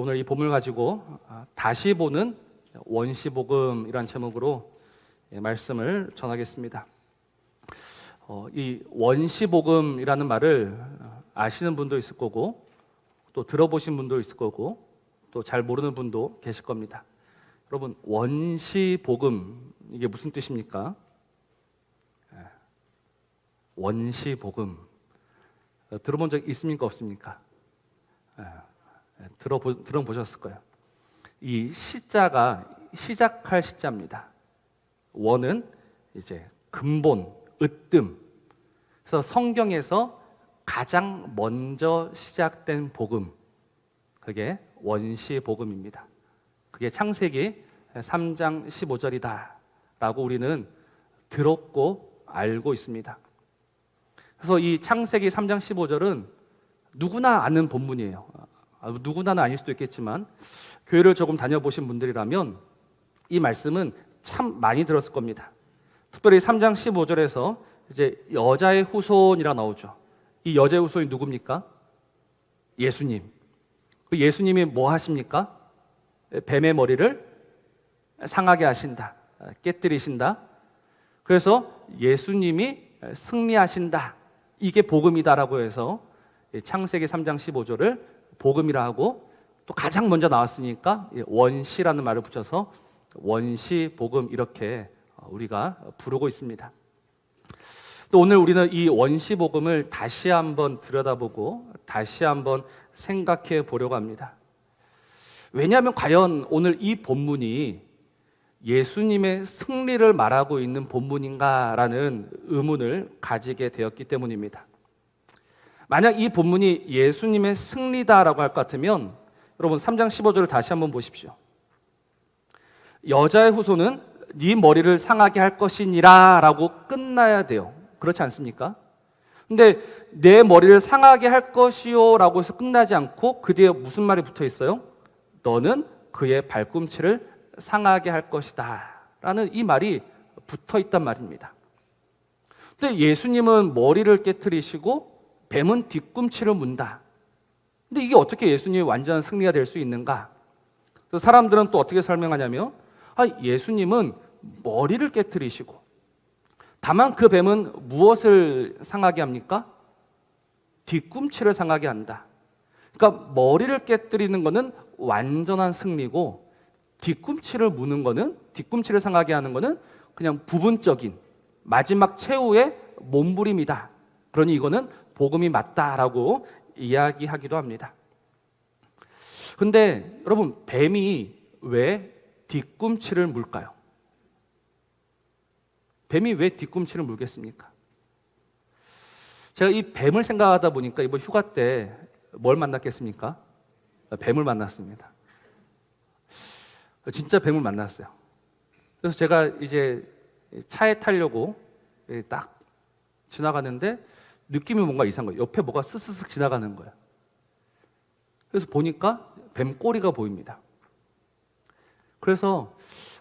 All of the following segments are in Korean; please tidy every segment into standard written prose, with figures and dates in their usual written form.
오늘 이 본문을 가지고 다시 보는 원시복음이란 제목으로 말씀을 전하겠습니다. 이 원시복음이라는 말을 아시는 분도 있을 거고 또 들어보신 분도 있을 거고 또 잘 모르는 분도 계실 겁니다. 여러분, 원시복음 이게 무슨 뜻입니까? 원시복음 들어본 적 있습니까? 없습니까? 들어보셨을 거예요. 이 시자가 시작할 시자입니다. 원은 이제 근본, 으뜸. 그래서 성경에서 가장 먼저 시작된 복음, 그게 원시복음입니다. 그게 창세기 3장 15절이다 라고 우리는 들었고 알고 있습니다. 그래서 이 창세기 3장 15절은 누구나 아는 본문이에요. 누구나는 아닐 수도 있겠지만 교회를 조금 다녀보신 분들이라면 이 말씀은 참 많이 들었을 겁니다. 특별히 3장 15절에서 이제 여자의 후손이라 나오죠. 이 여자의 후손이 누굽니까? 예수님. 그 예수님이 뭐 하십니까? 뱀의 머리를 상하게 하신다, 깨뜨리신다. 그래서 예수님이 승리하신다. 이게 복음이다라고 해서 창세기 3장 15절을 복음이라 하고, 또 가장 먼저 나왔으니까 원시라는 말을 붙여서 원시복음 이렇게 우리가 부르고 있습니다. 또 오늘 우리는 이 원시복음을 다시 한번 들여다보고 다시 한번 생각해 보려고 합니다. 왜냐하면 과연 오늘 이 본문이 예수님의 승리를 말하고 있는 본문인가라는 의문을 가지게 되었기 때문입니다. 만약 이 본문이 예수님의 승리다라고 할 것 같으면 여러분 3장 15절을 다시 한번 보십시오. 여자의 후손은 네 머리를 상하게 할 것이니라 라고 끝나야 돼요. 그렇지 않습니까? 근데 내 머리를 상하게 할 것이요 라고 해서 끝나지 않고 그 뒤에 무슨 말이 붙어 있어요? 너는 그의 발꿈치를 상하게 할 것이다 라는 이 말이 붙어 있단 말입니다. 근데 예수님은 머리를 깨트리시고 뱀은 뒤꿈치를 문다. 근데 이게 어떻게 예수님의 완전한 승리가 될 수 있는가? 그래서 사람들은 또 어떻게 설명하냐면 예수님은 머리를 깨트리시고 다만 그 뱀은 무엇을 상하게 합니까? 뒤꿈치를 상하게 한다. 그러니까 머리를 깨뜨리는 것은 완전한 승리고 뒤꿈치를 무는 것은, 뒤꿈치를 상하게 하는 것은 그냥 부분적인 마지막 최후의 몸부림이다. 그러니 이거는 복음이 맞다라고 이야기하기도 합니다. 근데 여러분, 뱀이 왜 뒤꿈치를 물까요? 뱀이 왜 뒤꿈치를 물겠습니까? 제가 이 뱀을 생각하다 보니까 이번 휴가 때 뭘 만났겠습니까? 뱀을 만났습니다. 진짜 뱀을 만났어요. 그래서 제가 이제 차에 타려고 딱 지나가는데 느낌이 뭔가 이상한 거예요. 옆에 뭐가 스스슥 지나가는 거예요. 그래서 보니까 뱀 꼬리가 보입니다. 그래서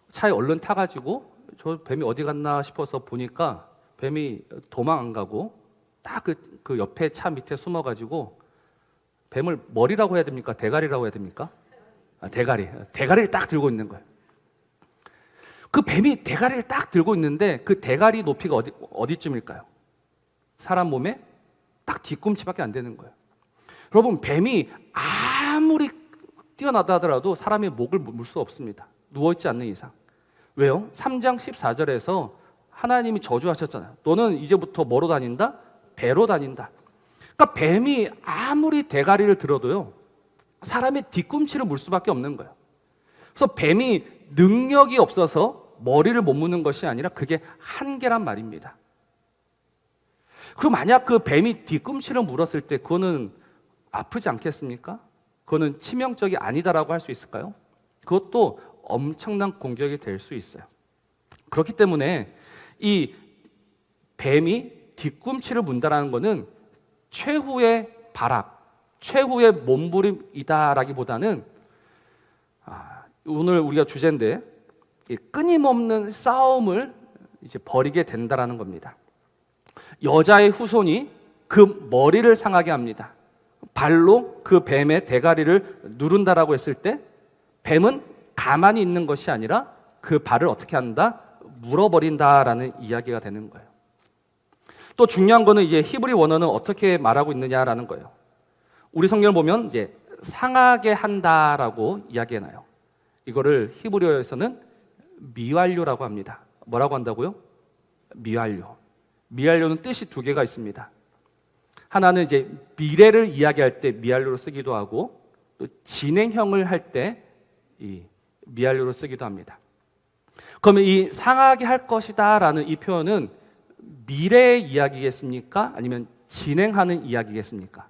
차에 얼른 타가지고 저 뱀이 어디 갔나 싶어서 보니까 뱀이 도망 안 가고 딱 그 옆에 차 밑에 숨어가지고 뱀을 머리라고 해야 됩니까? 대가리라고 해야 됩니까? 대가리를 딱 들고 있는 거예요. 그 뱀이 대가리를 딱 들고 있는데 그 대가리 높이가 어디쯤일까요? 사람 몸에 딱 뒤꿈치밖에 안 되는 거예요. 여러분, 뱀이 아무리 뛰어나다 하더라도 사람의 목을 물 수 없습니다. 누워있지 않는 이상. 왜요? 3장 14절에서 하나님이 저주하셨잖아요. 너는 이제부터 뭐로 다닌다? 배로 다닌다. 그러니까 뱀이 아무리 대가리를 들어도요, 사람의 뒤꿈치를 물 수밖에 없는 거예요. 그래서 뱀이 능력이 없어서 머리를 못 무는 것이 아니라 그게 한계란 말입니다. 그럼 만약 그 뱀이 뒤꿈치를 물었을 때 그거는 아프지 않겠습니까? 그거는 치명적이 아니다라고 할 수 있을까요? 그것도 엄청난 공격이 될 수 있어요. 그렇기 때문에 이 뱀이 뒤꿈치를 문다라는 것은 최후의 발악, 최후의 몸부림이다라기보다는 오늘 우리가 주제인데 끊임없는 싸움을 이제 벌이게 된다라는 겁니다. 여자의 후손이 그 머리를 상하게 합니다. 발로 그 뱀의 대가리를 누른다라고 했을 때 뱀은 가만히 있는 것이 아니라 그 발을 어떻게 한다? 물어버린다라는 이야기가 되는 거예요. 또 중요한 거는 이제 히브리 원어는 어떻게 말하고 있느냐라는 거예요. 우리 성경을 보면 이제 상하게 한다라고 이야기해놔요. 이거를 히브리어에서는 미완료라고 합니다. 뭐라고 한다고요? 미완료. 미완료는 뜻이 두 개가 있습니다. 하나는 이제 미래를 이야기할 때 미완료로 쓰기도 하고, 또 진행형을 할 때 이 미완료로 쓰기도 합니다. 그러면 이 상하게 할 것이다라는 이 표현은 미래의 이야기겠습니까? 아니면 진행하는 이야기겠습니까?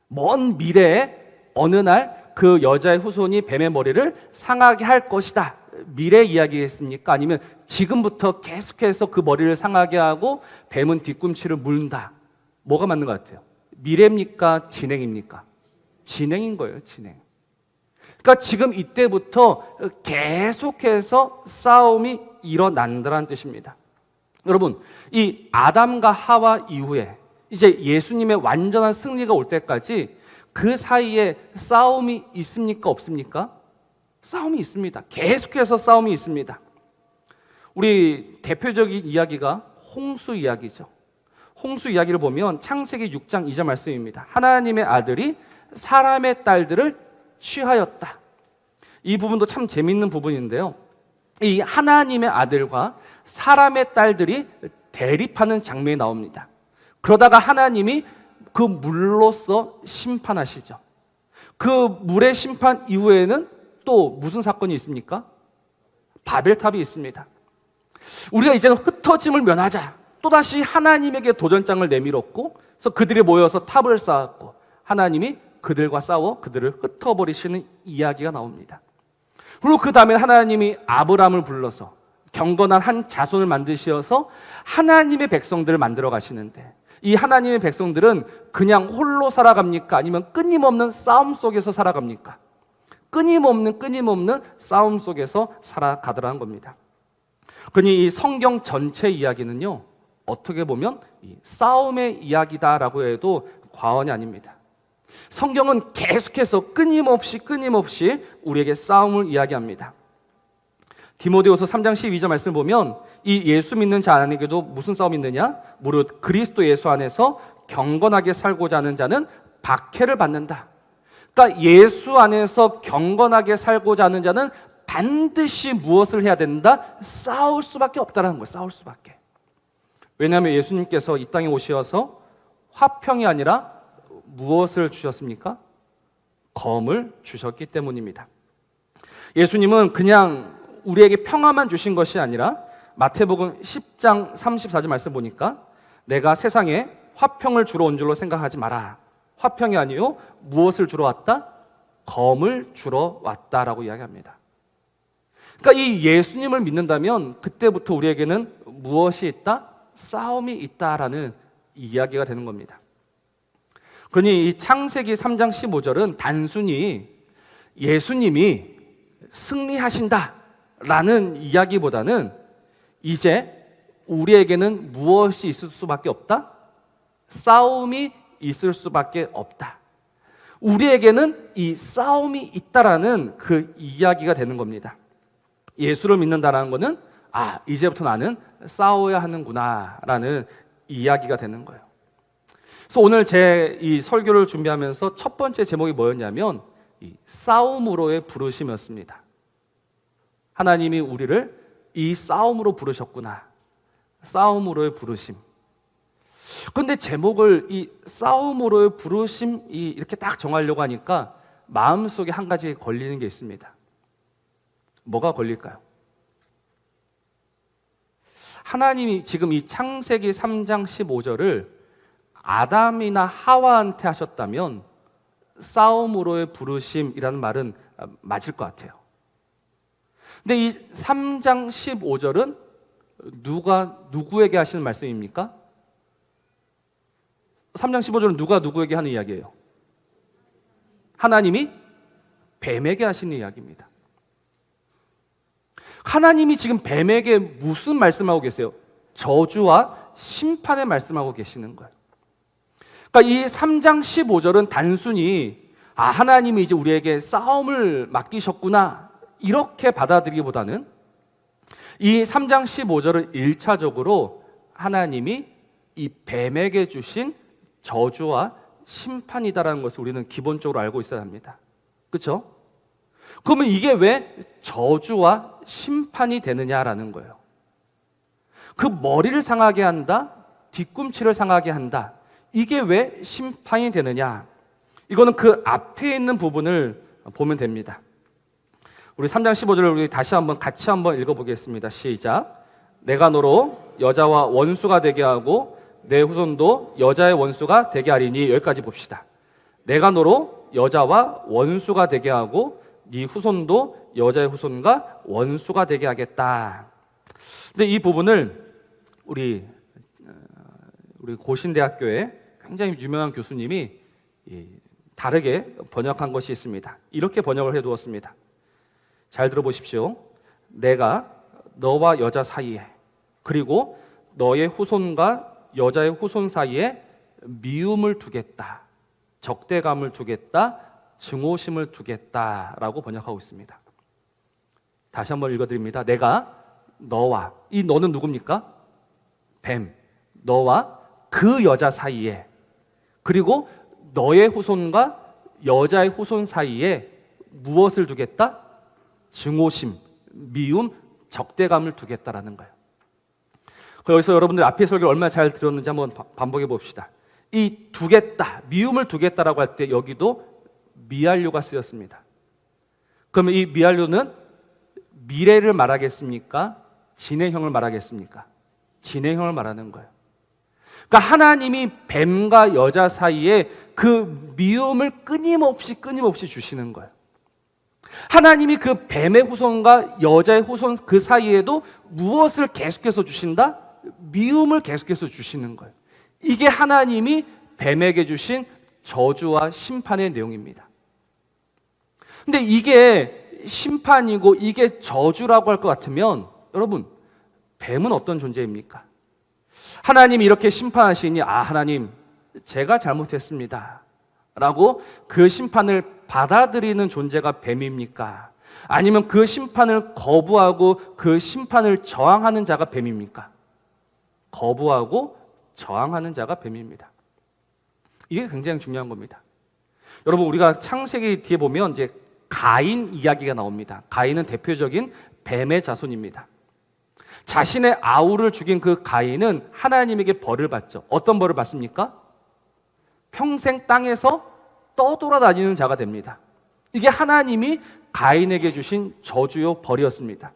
먼 미래에 어느 날 그 여자의 후손이 뱀의 머리를 상하게 할 것이다. 미래 이야기겠습니까? 아니면 지금부터 계속해서 그 머리를 상하게 하고 뱀은 뒤꿈치를 물다. 뭐가 맞는 것 같아요? 미래입니까? 진행입니까? 진행인 거예요, 진행. 그러니까 지금 이때부터 계속해서 싸움이 일어난다는 뜻입니다. 여러분, 이 아담과 하와 이후에 이제 예수님의 완전한 승리가 올 때까지 그 사이에 싸움이 있습니까? 없습니까? 싸움이 있습니다. 계속해서 싸움이 있습니다. 우리 대표적인 이야기가 홍수 이야기죠. 홍수 이야기를 보면 창세기 6장 2절 말씀입니다. 하나님의 아들이 사람의 딸들을 취하였다. 이 부분도 참 재밌는 부분인데요. 이 하나님의 아들과 사람의 딸들이 대립하는 장면이 나옵니다. 그러다가 하나님이 그 물로써 심판하시죠. 그 물의 심판 이후에는 또 무슨 사건이 있습니까? 바벨탑이 있습니다. 우리가 이제는 흩어짐을 면하자. 또다시 하나님에게 도전장을 내밀었고, 그래서 그들이 모여서 탑을 쌓았고 하나님이 그들과 싸워 그들을 흩어버리시는 이야기가 나옵니다. 그리고 그 다음에 하나님이 아브라함을 불러서 경건한 한 자손을 만드셔서 하나님의 백성들을 만들어 가시는데, 이 하나님의 백성들은 그냥 홀로 살아갑니까? 아니면 끊임없는 싸움 속에서 살아갑니까? 끊임없는 싸움 속에서 살아가더라는 겁니다. 그러니 이 성경 전체 이야기는요, 어떻게 보면 이 싸움의 이야기다라고 해도 과언이 아닙니다. 성경은 계속해서 끊임없이 우리에게 싸움을 이야기합니다. 디모데후서 3장 12절 말씀을 보면 이 예수 믿는 자 안에게도 무슨 싸움이 있느냐? 무릇 그리스도 예수 안에서 경건하게 살고자 하는 자는 박해를 받는다. 그러니까 예수 안에서 경건하게 살고자 하는 자는 반드시 무엇을 해야 된다? 싸울 수밖에 없다는 거예요. 싸울 수밖에. 왜냐하면 예수님께서 이 땅에 오셔서 화평이 아니라 무엇을 주셨습니까? 검을 주셨기 때문입니다. 예수님은 그냥 우리에게 평화만 주신 것이 아니라 마태복음 10장 34절 말씀 보니까 내가 세상에 화평을 주러 온 줄로 생각하지 마라. 화평이 아니요 무엇을 주러 왔다? 검을 주러 왔다라고 이야기합니다. 그러니까 이 예수님을 믿는다면 그때부터 우리에게는 무엇이 있다? 싸움이 있다라는 이야기가 되는 겁니다. 그러니 이 창세기 3장 15절은 단순히 예수님이 승리하신다라는 이야기보다는 이제 우리에게는 무엇이 있을 수밖에 없다? 싸움이 있을 수밖에 없다. 우리에게는 이 싸움이 있다라는 그 이야기가 되는 겁니다. 예수를 믿는다는 것은 이제부터 나는 싸워야 하는구나라는 이야기가 되는 거예요. 그래서 오늘 제 이 설교를 준비하면서 첫 번째 제목이 뭐였냐면 이 싸움으로의 부르심이었습니다. 하나님이 우리를 이 싸움으로 부르셨구나. 싸움으로의 부르심. 그런데 제목을 이 싸움으로의 부르심이 이렇게 딱 정하려고 하니까 마음속에 한 가지 걸리는 게 있습니다. 뭐가 걸릴까요? 하나님이 지금 이 창세기 3장 15절을 아담이나 하와한테 하셨다면 싸움으로의 부르심이라는 말은 맞을 것 같아요. 근데 이 3장 15절은 누구에게 하시는 말씀입니까? 3장 15절은 누가 누구에게 하는 이야기예요? 하나님이 뱀에게 하시는 이야기입니다. 하나님이 지금 뱀에게 무슨 말씀하고 계세요? 저주와 심판의 말씀하고 계시는 거예요. 그러니까 이 3장 15절은 단순히 하나님이 이제 우리에게 싸움을 맡기셨구나 이렇게 받아들이기보다는 이 3장 15절은 1차적으로 하나님이 이 뱀에게 주신 저주와 심판이다라는 것을 우리는 기본적으로 알고 있어야 합니다. 그렇죠? 그러면 이게 왜 저주와 심판이 되느냐라는 거예요. 그 머리를 상하게 한다, 뒤꿈치를 상하게 한다. 이게 왜 심판이 되느냐? 이거는 그 앞에 있는 부분을 보면 됩니다. 우리 3장 15절을 우리 다시 한번 같이 한번 읽어보겠습니다. 시작. 내가 너로 여자와 원수가 되게 하고 내 후손도 여자의 원수가 되게 하리니. 여기까지 봅시다. 내가 너로 여자와 원수가 되게 하고 네 후손도 여자의 후손과 원수가 되게 하겠다. 근데 이 부분을 우리 고신대학교에 굉장히 유명한 교수님이 다르게 번역한 것이 있습니다. 이렇게 번역을 해두었습니다. 잘 들어보십시오. 내가 너와 여자 사이에 그리고 너의 후손과 여자의 후손 사이에 미움을 두겠다, 적대감을 두겠다, 증오심을 두겠다라고 번역하고 있습니다. 다시 한번 읽어드립니다. 내가 너와, 이 너는 누굽니까? 뱀. 너와 그 여자 사이에 그리고 너의 후손과 여자의 후손 사이에 무엇을 두겠다? 증오심, 미움, 적대감을 두겠다라는 거예요. 여기서 여러분들 앞에 설교 얼마나 잘 들었는지 한번 반복해 봅시다. 이 두겠다, 미움을 두겠다라고 할 때 여기도 미알료가 쓰였습니다. 그러면 이 미알료는 미래를 말하겠습니까? 진행형을 말하겠습니까? 진행형을 말하는 거예요. 그러니까 하나님이 뱀과 여자 사이에 그 미움을 끊임없이 주시는 거예요. 하나님이 그 뱀의 후손과 여자의 후손 그 사이에도 무엇을 계속해서 주신다? 미움을 계속해서 주시는 거예요. 이게 하나님이 뱀에게 주신 저주와 심판의 내용입니다. 근데 이게 심판이고 이게 저주라고 할 것 같으면 여러분, 뱀은 어떤 존재입니까? 하나님이 이렇게 심판하시니 하나님 제가 잘못했습니다 라고 그 심판을 받아들이는 존재가 뱀입니까? 아니면 그 심판을 거부하고 그 심판을 저항하는 자가 뱀입니까? 거부하고 저항하는 자가 뱀입니다. 이게 굉장히 중요한 겁니다. 여러분, 우리가 창세기 뒤에 보면 이제 가인 이야기가 나옵니다. 가인은 대표적인 뱀의 자손입니다. 자신의 아우를 죽인 그 가인은 하나님에게 벌을 받죠. 어떤 벌을 받습니까? 평생 땅에서 떠돌아다니는 자가 됩니다. 이게 하나님이 가인에게 주신 저주요 벌이었습니다.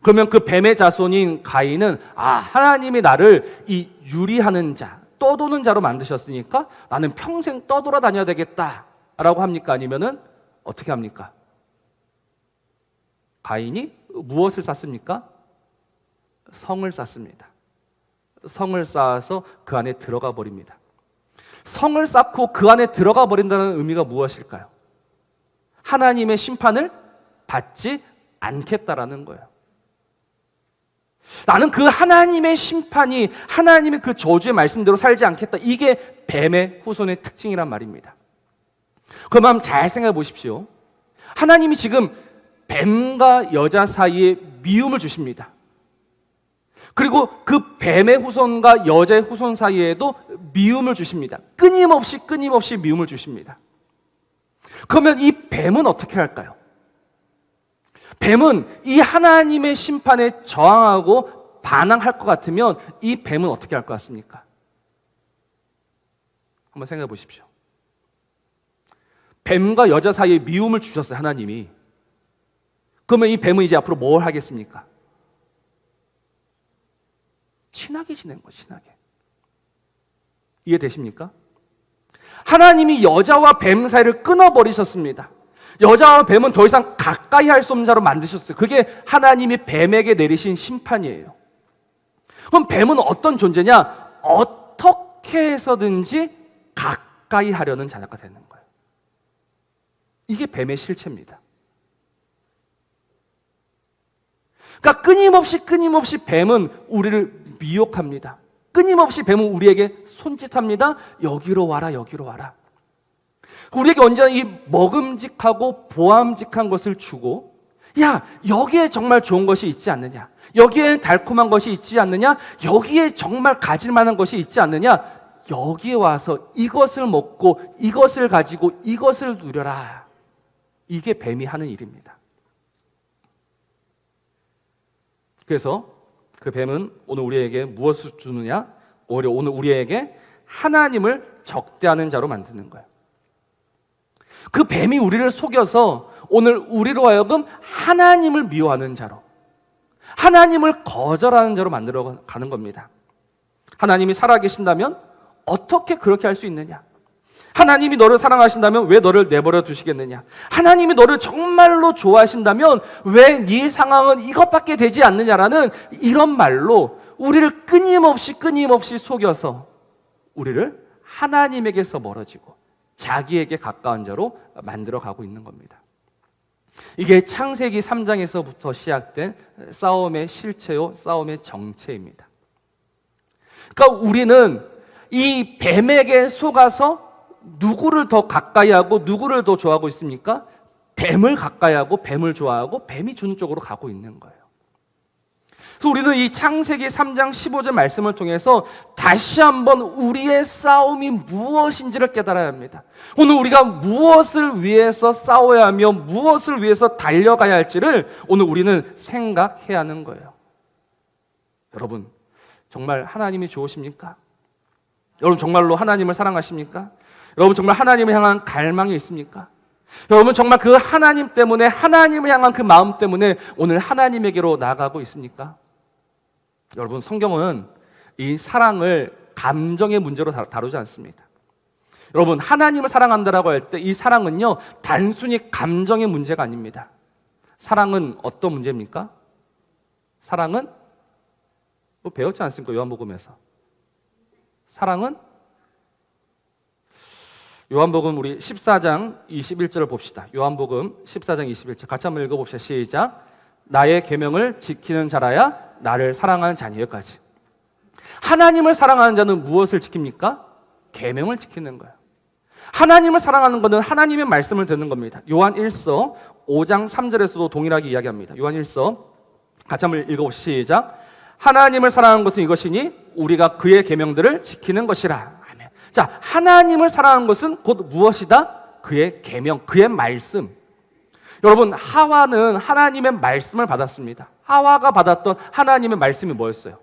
그러면 그 뱀의 자손인 가인은 하나님이 나를 이 유리하는 자, 떠도는 자로 만드셨으니까 나는 평생 떠돌아다녀야 되겠다라고 합니까? 아니면은 어떻게 합니까? 가인이 무엇을 쌓습니까? 성을 쌓습니다. 성을 쌓아서 그 안에 들어가 버립니다. 성을 쌓고 그 안에 들어가 버린다는 의미가 무엇일까요? 하나님의 심판을 받지 않겠다라는 거예요. 나는 그 하나님의 심판이, 하나님의 그 저주의 말씀대로 살지 않겠다. 이게 뱀의 후손의 특징이란 말입니다. 그럼 잘 생각해 보십시오. 하나님이 지금 뱀과 여자 사이에 미움을 주십니다. 그리고 그 뱀의 후손과 여자의 후손 사이에도 미움을 주십니다. 끊임없이 미움을 주십니다. 그러면 이 뱀은 어떻게 할까요? 뱀은 이 하나님의 심판에 저항하고 반항할 것 같으면 이 뱀은 어떻게 할 것 같습니까? 한번 생각해 보십시오. 뱀과 여자 사이에 미움을 주셨어요, 하나님이. 그러면 이 뱀은 이제 앞으로 뭘 하겠습니까? 친하게 지내는 거예요, 친하게. 이해되십니까? 하나님이 여자와 뱀 사이를 끊어버리셨습니다. 여자와 뱀은 더 이상 가까이 할 수 없는 자로 만드셨어요. 그게 하나님이 뱀에게 내리신 심판이에요. 그럼 뱀은 어떤 존재냐? 어떻게 해서든지 가까이 하려는 자가 되는 거예요. 이게 뱀의 실체입니다. 그러니까 끊임없이 뱀은 우리를 미혹합니다. 끊임없이 뱀은 우리에게 손짓합니다. 여기로 와라, 여기로 와라. 우리에게 언제나 이 먹음직하고 보암직한 것을 주고, 야, 여기에 정말 좋은 것이 있지 않느냐, 여기에 달콤한 것이 있지 않느냐, 여기에 정말 가질 만한 것이 있지 않느냐, 여기에 와서 이것을 먹고 이것을 가지고 이것을 누려라. 이게 뱀이 하는 일입니다. 그래서 그 뱀은 오늘 우리에게 무엇을 주느냐? 오히려 오늘 우리에게 하나님을 적대하는 자로 만드는 거예요. 그 뱀이 우리를 속여서 오늘 우리로 하여금 하나님을 미워하는 자로, 하나님을 거절하는 자로 만들어 가는 겁니다. 하나님이 살아계신다면 어떻게 그렇게 할 수 있느냐? 하나님이 너를 사랑하신다면 왜 너를 내버려 두시겠느냐? 하나님이 너를 정말로 좋아하신다면 왜 네 상황은 이것밖에 되지 않느냐라는 이런 말로 우리를 끊임없이 속여서 우리를 하나님에게서 멀어지고 자기에게 가까운 자로 만들어가고 있는 겁니다. 이게 창세기 3장에서부터 시작된 싸움의 실체요, 싸움의 정체입니다. 그러니까 우리는 이 뱀에게 속아서 누구를 더 가까이 하고 누구를 더 좋아하고 있습니까? 뱀을 가까이 하고 뱀을 좋아하고 뱀이 주는 쪽으로 가고 있는 거예요. 그래서 우리는 이 창세기 3장 15절 말씀을 통해서 다시 한번 우리의 싸움이 무엇인지를 깨달아야 합니다. 오늘 우리가 무엇을 위해서 싸워야 하며 무엇을 위해서 달려가야 할지를 오늘 우리는 생각해야 하는 거예요. 여러분, 정말 하나님이 좋으십니까? 여러분, 정말로 하나님을 사랑하십니까? 여러분, 정말 하나님을 향한 갈망이 있습니까? 여러분, 정말 그 하나님 때문에, 하나님을 향한 그 마음 때문에 오늘 하나님에게로 나아가고 있습니까? 여러분, 성경은 이 사랑을 감정의 문제로 다루지 않습니다. 여러분, 하나님을 사랑한다라고 할 때 이 사랑은요, 단순히 감정의 문제가 아닙니다. 사랑은 어떤 문제입니까? 사랑은 뭐 배웠지 않습니까? 요한복음에서. 사랑은 요한복음 우리 14장 21절을 봅시다. 요한복음 14장 21절 같이 한번 읽어봅시다. 시작. 나의 계명을 지키는 자라야 나를 사랑하는 자니. 여기까지. 하나님을 사랑하는 자는 무엇을 지킵니까? 계명을 지키는 거예요. 하나님을 사랑하는 것은 하나님의 말씀을 듣는 겁니다. 요한 1서 5장 3절에서도 동일하게 이야기합니다. 요한 1서 같이 한번 읽어봅시다. 시작. 하나님을 사랑하는 것은 이것이니 우리가 그의 계명들을 지키는 것이라. 자, 하나님을 사랑하는 것은 곧 무엇이다? 그의 계명, 그의 말씀. 여러분, 하와는 하나님의 말씀을 받았습니다. 하와가 받았던 하나님의 말씀이 뭐였어요?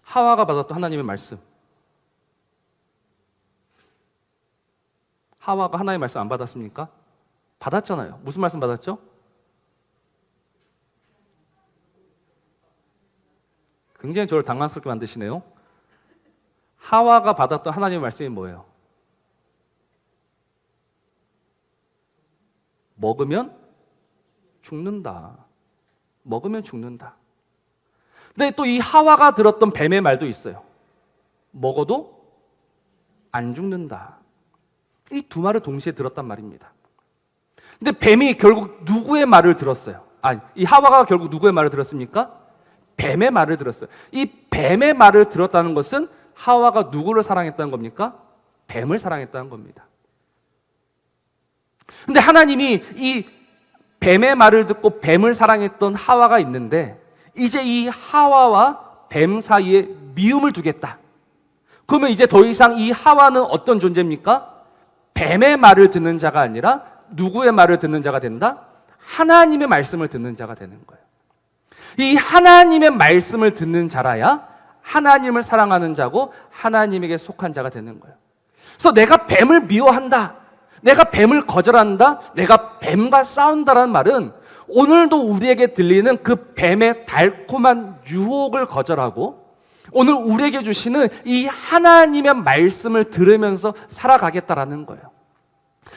하와가 받았던 하나님의 말씀. 하와가 하나님의 말씀 안 받았습니까? 받았잖아요. 무슨 말씀 받았죠? 굉장히 저를 당황스럽게 만드시네요. 하와가 받았던 하나님의 말씀이 뭐예요? 먹으면 죽는다. 먹으면 죽는다. 근데 또 이 하와가 들었던 뱀의 말도 있어요. 먹어도 안 죽는다. 이 두 말을 동시에 들었단 말입니다. 근데 뱀이 결국 누구의 말을 들었어요? 이 하와가 결국 누구의 말을 들었습니까? 뱀의 말을 들었어요. 이 뱀의 말을 들었다는 것은 하와가 누구를 사랑했다는 겁니까? 뱀을 사랑했다는 겁니다. 근데 하나님이 이 뱀의 말을 듣고 뱀을 사랑했던 하와가 있는데 이제 이 하와와 뱀 사이에 미움을 두겠다. 그러면 이제 더 이상 이 하와는 어떤 존재입니까? 뱀의 말을 듣는 자가 아니라 누구의 말을 듣는 자가 된다? 하나님의 말씀을 듣는 자가 되는 거예요. 이 하나님의 말씀을 듣는 자라야 하나님을 사랑하는 자고 하나님에게 속한 자가 되는 거예요. 그래서 내가 뱀을 미워한다, 내가 뱀을 거절한다, 내가 뱀과 싸운다라는 말은 오늘도 우리에게 들리는 그 뱀의 달콤한 유혹을 거절하고 오늘 우리에게 주시는 이 하나님의 말씀을 들으면서 살아가겠다라는 거예요.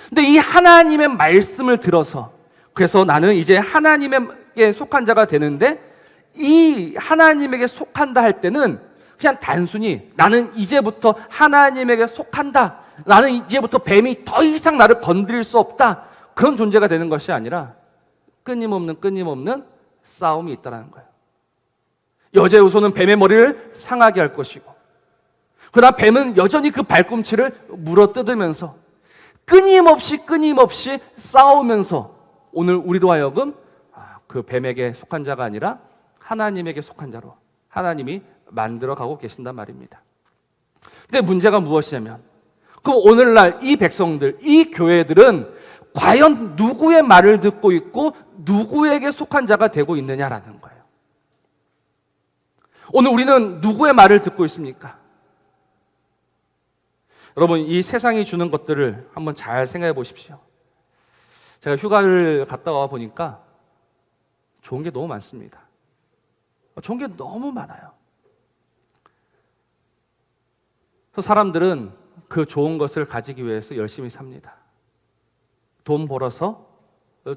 근데 이 하나님의 말씀을 들어서 그래서 나는 이제 하나님에게 속한 자가 되는데 이 하나님에게 속한다 할 때는 그냥 단순히 나는 이제부터 하나님에게 속한다, 나는 이제부터 뱀이 더 이상 나를 건드릴 수 없다, 그런 존재가 되는 것이 아니라 끊임없는 싸움이 있다는 거예요. 여자의 후손은 뱀의 머리를 상하게 할 것이고, 그러나 뱀은 여전히 그 발꿈치를 물어뜯으면서 끊임없이 싸우면서 오늘 우리로 하여금 그 뱀에게 속한 자가 아니라 하나님에게 속한 자로 하나님이 만들어가고 계신단 말입니다. 근데 문제가 무엇이냐면, 그럼 오늘날 이 백성들, 이 교회들은 과연 누구의 말을 듣고 있고 누구에게 속한 자가 되고 있느냐라는 거예요. 오늘 우리는 누구의 말을 듣고 있습니까? 여러분, 이 세상이 주는 것들을 한번 잘 생각해 보십시오. 제가 휴가를 갔다 와 보니까 좋은 게 너무 많습니다. 좋은 게 너무 많아요. 그래서 사람들은 그 좋은 것을 가지기 위해서 열심히 삽니다. 돈 벌어서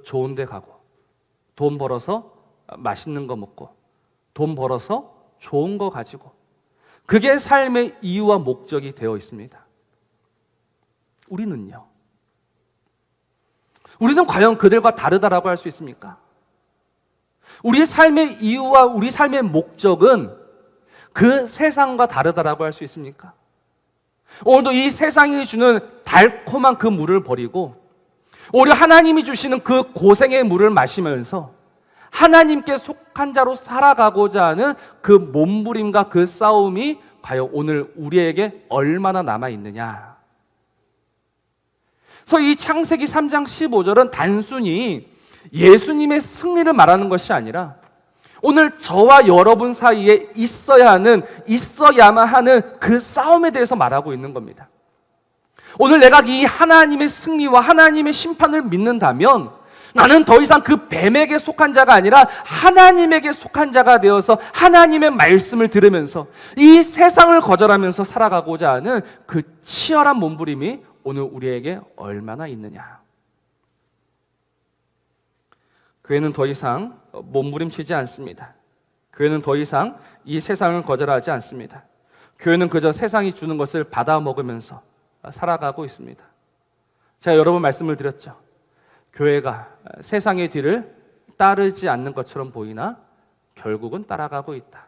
좋은 데 가고, 돈 벌어서 맛있는 거 먹고, 돈 벌어서 좋은 거 가지고, 그게 삶의 이유와 목적이 되어 있습니다. 우리는요? 우리는 과연 그들과 다르다라고 할 수 있습니까? 우리의 삶의 이유와 우리 삶의 목적은 그 세상과 다르다라고 할 수 있습니까? 오늘도 이 세상이 주는 달콤한 그 물을 버리고 오히려 하나님이 주시는 그 고생의 물을 마시면서 하나님께 속한 자로 살아가고자 하는 그 몸부림과 그 싸움이 과연 오늘 우리에게 얼마나 남아있느냐. 그래서 이 창세기 3장 15절은 단순히 예수님의 승리를 말하는 것이 아니라 오늘 저와 여러분 사이에 있어야만 하는 그 싸움에 대해서 말하고 있는 겁니다. 오늘 내가 이 하나님의 승리와 하나님의 심판을 믿는다면 나는 더 이상 그 뱀에게 속한 자가 아니라 하나님에게 속한 자가 되어서 하나님의 말씀을 들으면서 이 세상을 거절하면서 살아가고자 하는 그 치열한 몸부림이 오늘 우리에게 얼마나 있느냐. 교회는 더 이상 몸부림치지 않습니다. 교회는 더 이상 이 세상을 거절하지 않습니다. 교회는 그저 세상이 주는 것을 받아 먹으면서 살아가고 있습니다. 제가 여러 번 말씀을 드렸죠. 교회가 세상의 뒤를 따르지 않는 것처럼 보이나 결국은 따라가고 있다.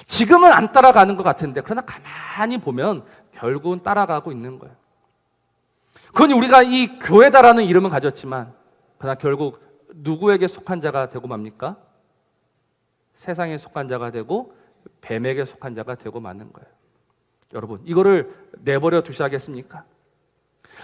지금은 안 따라가는 것 같은데 그러나 가만히 보면 결국은 따라가고 있는 거예요. 그러니 우리가 이 교회다라는 이름은 가졌지만 그러나 결국 누구에게 속한 자가 되고 맙니까? 세상에 속한 자가 되고 뱀에게 속한 자가 되고 마는 거예요. 여러분, 이거를 내버려 두셔야겠습니까?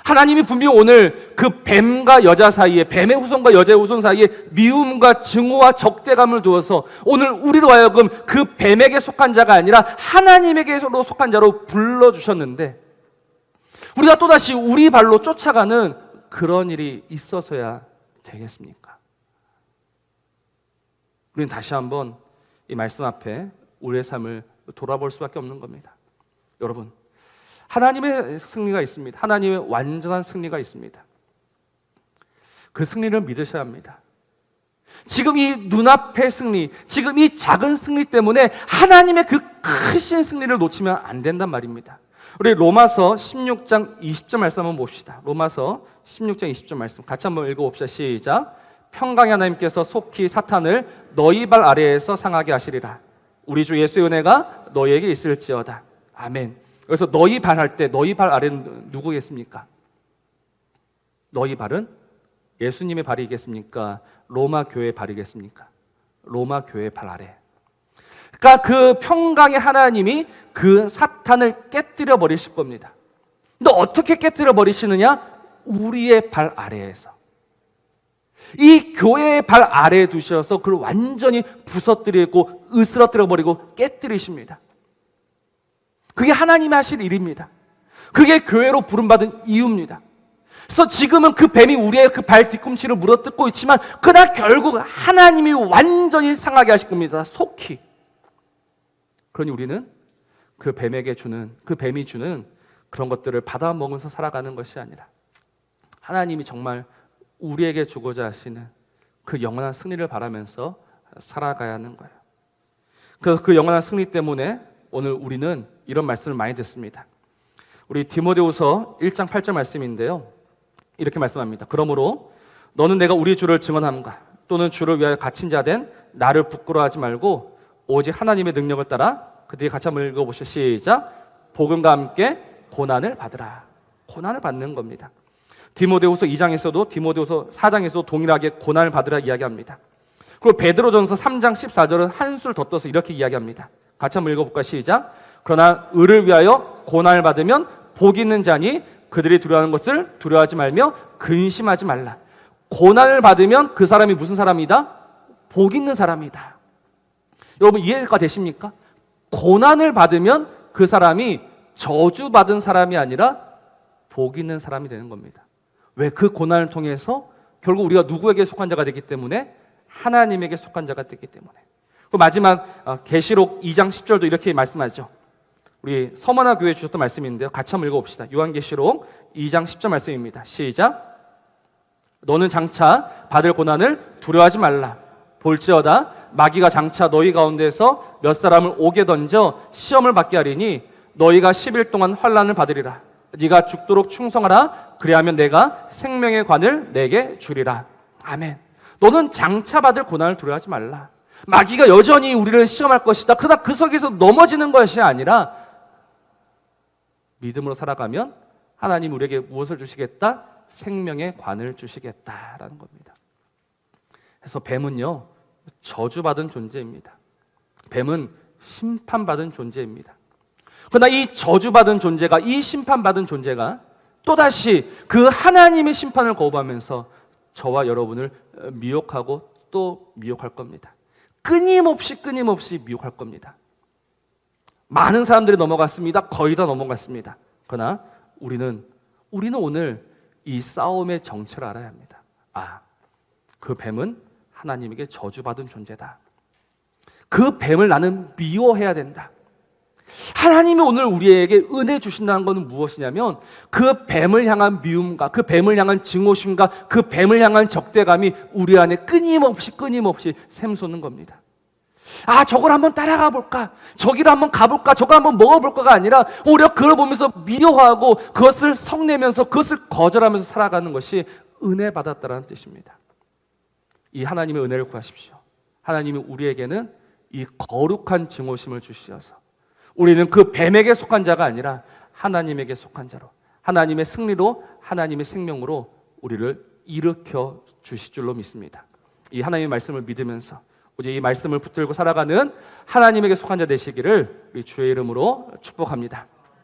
하나님이 분명히 오늘 그 뱀과 여자 사이에, 뱀의 후손과 여자의 후손 사이에 미움과 증오와 적대감을 두어서 오늘 우리로 하여금 그 뱀에게 속한 자가 아니라 하나님에게로 속한 자로 불러주셨는데 우리가 또다시 우리 발로 쫓아가는 그런 일이 있어서야 되겠습니까? 우리는 다시 한번 이 말씀 앞에 우리의 삶을 돌아볼 수밖에 없는 겁니다. 여러분, 하나님의 승리가 있습니다. 하나님의 완전한 승리가 있습니다. 그 승리를 믿으셔야 합니다. 지금 이 눈앞의 승리, 지금 이 작은 승리 때문에 하나님의 그 크신 승리를 놓치면 안 된단 말입니다. 우리 로마서 16장 20절 말씀 한번 봅시다. 로마서 16장 20절 말씀 같이 한번 읽어봅시다. 시작. 평강의 하나님께서 속히 사탄을 너희 발 아래에서 상하게 하시리라. 우리 주 예수의 은혜가 너희에게 있을지어다. 아멘. 그래서 너희 발 할 때 너희 발 아래는 누구겠습니까? 너희 발은 예수님의 발이겠습니까? 로마 교회의 발이겠습니까? 로마 교회의 발 아래. 그러니까 그 평강의 하나님이 그 사탄을 깨뜨려 버리실 겁니다. 근데 어떻게 깨뜨려 버리시느냐? 우리의 발 아래에서. 이 교회의 발 아래에 두셔서 그걸 완전히 부서뜨리고 으스러뜨려 버리고 깨뜨리십니다. 그게 하나님이 하실 일입니다. 그게 교회로 부름받은 이유입니다. 그래서 지금은 그 뱀이 우리의 그 발 뒤꿈치를 물어뜯고 있지만 그러나 결국 하나님이 완전히 상하게 하실 겁니다. 속히. 그러니 우리는 그 뱀이 주는 그런 것들을 받아 먹으면서 살아가는 것이 아니라 하나님이 정말 우리에게 주고자 하시는 그 영원한 승리를 바라면서 살아가야 하는 거예요. 그래서 그 영원한 승리 때문에 오늘 우리는 이런 말씀을 많이 듣습니다. 우리 디모데후서 1장 8절 말씀인데요. 이렇게 말씀합니다. 그러므로 너는 내가 우리 주를 증언함과 또는 주를 위하여 갇힌 자 된 나를 부끄러워하지 말고 오직 하나님의 능력을 따라 그들이 같이 한번 읽어보시죠. 시작. 복음과 함께 고난을 받으라. 고난을 받는 겁니다. 디모데후서 2장에서도 디모데후서 4장에서도 동일하게 고난을 받으라 이야기합니다. 그리고 베드로전서 3장 14절은 한술 더 떠서 이렇게 이야기합니다. 같이 한번 읽어볼까요? 시작. 그러나 의를 위하여 고난을 받으면 복이 있는 자니 그들이 두려워하는 것을 두려워하지 말며 근심하지 말라. 고난을 받으면 그 사람이 무슨 사람이다? 복 있는 사람이다. 여러분 이해가 되십니까? 고난을 받으면 그 사람이 저주받은 사람이 아니라 복 있는 사람이 되는 겁니다. 왜? 그 고난을 통해서 결국 우리가 누구에게 속한 자가 되기 때문에 하나님에게 속한 자가 되기 때문에. 그 마지막 계시록 2장 10절도 이렇게 말씀하죠. 우리 서머나 교회에 주셨던 말씀인데요. 같이 한번 읽어봅시다. 요한계시록 2장 10절 말씀입니다. 시작. 너는 장차 받을 고난을 두려워하지 말라. 볼지어다 마귀가 장차 너희 가운데서 몇 사람을 옥에 던져 시험을 받게 하리니 너희가 10일 동안 환난을 받으리라. 네가 죽도록 충성하라. 그리하면 내가 생명의 관을 내게 주리라. 아멘. 너는 장차 받을 고난을 두려워하지 말라. 마귀가 여전히 우리를 시험할 것이다. 그러나 그 속에서 넘어지는 것이 아니라 믿음으로 살아가면 하나님 우리에게 무엇을 주시겠다? 생명의 관을 주시겠다라는 겁니다. 그래서 뱀은요, 저주받은 존재입니다. 뱀은 심판받은 존재입니다. 그러나 이 저주받은 존재가, 이 심판받은 존재가 또다시 그 하나님의 심판을 거부하면서 저와 여러분을 미혹하고 또 미혹할 겁니다. 끊임없이 미혹할 겁니다. 많은 사람들이 넘어갔습니다. 거의 다 넘어갔습니다. 그러나 우리는 오늘 이 싸움의 정체를 알아야 합니다. 그 뱀은 하나님에게 저주받은 존재다. 그 뱀을 나는 미워해야 된다. 하나님이 오늘 우리에게 은혜 주신다는 것은 무엇이냐면 그 뱀을 향한 미움과 그 뱀을 향한 증오심과 그 뱀을 향한 적대감이 우리 안에 끊임없이 샘솟는 겁니다. 저걸 한번 따라가 볼까? 저기를 한번 가볼까? 저걸 한번 먹어볼까가 아니라 오히려 그걸 보면서 미워하고 그것을 성내면서 그것을 거절하면서 살아가는 것이 은혜 받았다라는 뜻입니다. 이 하나님의 은혜를 구하십시오. 하나님이 우리에게는 이 거룩한 증오심을 주시어서 우리는 그 뱀에게 속한 자가 아니라 하나님에게 속한 자로, 하나님의 승리로, 하나님의 생명으로 우리를 일으켜 주실 줄로 믿습니다. 이 하나님의 말씀을 믿으면서 오직 이 말씀을 붙들고 살아가는 하나님에게 속한 자 되시기를 우리 주의 이름으로 축복합니다.